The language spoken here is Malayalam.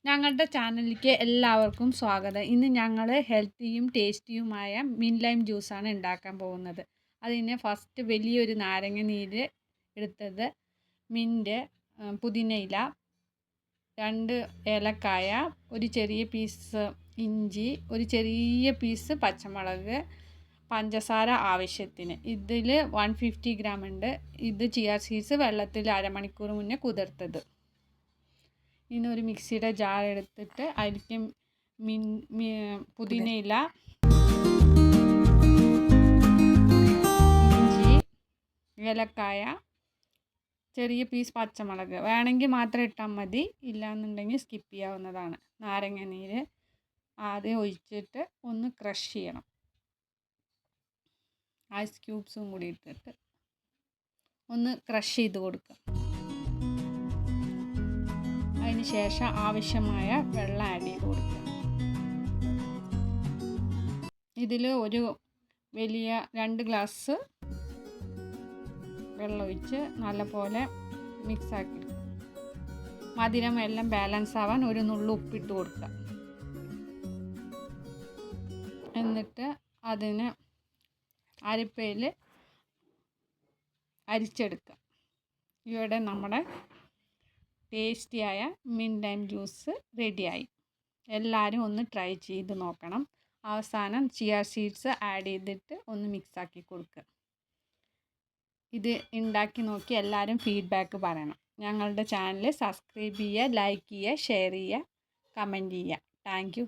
ഞങ്ങളുടെ ചാനലിലേക്ക് എല്ലാവർക്കും സ്വാഗതം. ഇന്ന് ഞങ്ങൾ ഹെൽത്തിയും ടേസ്റ്റിയുമായ മിൻറ്റ് ലൈം ജ്യൂസാണ് ഉണ്ടാക്കാൻ പോകുന്നത്. അതിന് ഫസ്റ്റ് വലിയൊരു നാരങ്ങ നീര് എടുത്തത്, മിൻറ്റ്, പുതിനയില, 2 ഏലക്കായ, ഒരു ചെറിയ പീസ് ഇഞ്ചി, ഒരു ചെറിയ പീസ് പച്ചമുളക്, പഞ്ചസാര ആവശ്യത്തിന്. ഇതിൽ 150 ഗ്രാം ഉണ്ട്. ഇത് ചിയ സീഡ്സ് വെള്ളത്തിൽ അരമണിക്കൂർ മുന്നേ കുതിർത്തത്. ഇനി ഒരു മിക്സിയുടെ ജാർ എടുത്തിട്ട് അതിലേക്ക് പുതിനയില, ഇഞ്ചി, ഏലക്കായ, ചെറിയ പീസ് പച്ചമുളക് വേണമെങ്കിൽ മാത്രം ഇട്ടാൽ മതി, ഇല്ലയെന്നുണ്ടെങ്കിൽ സ്കിപ്പ് ചെയ്യാവുന്നതാണ്. നാരങ്ങ നീര് ആദ്യം ഒഴിച്ചിട്ട് ഒന്ന് ക്രഷ് ചെയ്യണം. ഐസ് ക്യൂബ്സും കൂടി ഇട്ടിട്ട് ഒന്ന് ക്രഷ് ചെയ്ത് കൊടുക്കുക. അതിന് ശേഷം ആവശ്യമായ വെള്ളം ആഡ് ചെയ്ത് കൊടുക്കുക. ഇതിൽ ഒരു വലിയ 2 ഗ്ലാസ് വെള്ളം ഒഴിച്ച് നല്ലപോലെ മിക്സാക്കി എടുക്കുക. മധുരം എല്ലാം ബാലൻസ് ആവാൻ ഒരു നുള്ളു ഉപ്പിട്ട് കൊടുക്കുക. എന്നിട്ട് അതിന് അരിപ്പയിൽ അരിച്ചെടുക്കുക. ഇവിടെ നമ്മുടെ ടേസ്റ്റിയായ മിൻറ്റ് ലൈം ജ്യൂസ് റെഡിയായി. എല്ലാവരും ഒന്ന് ട്രൈ ചെയ്ത് നോക്കണം. അവസാനം ചിയ സീഡ്സ് ആഡ് ചെയ്തിട്ട് ഒന്ന് മിക്സാക്കി കൊടുക്കുക. ഇത് ഉണ്ടാക്കി നോക്കി എല്ലാവരും ഫീഡ്ബാക്ക് പറയണം. ഞങ്ങളുടെ ചാനൽ സബ്സ്ക്രൈബ് ചെയ്യുക, ലൈക്ക് ചെയ്യുക, ഷെയർ ചെയ്യുക, കമൻറ്റ് ചെയ്യുക. Thank you.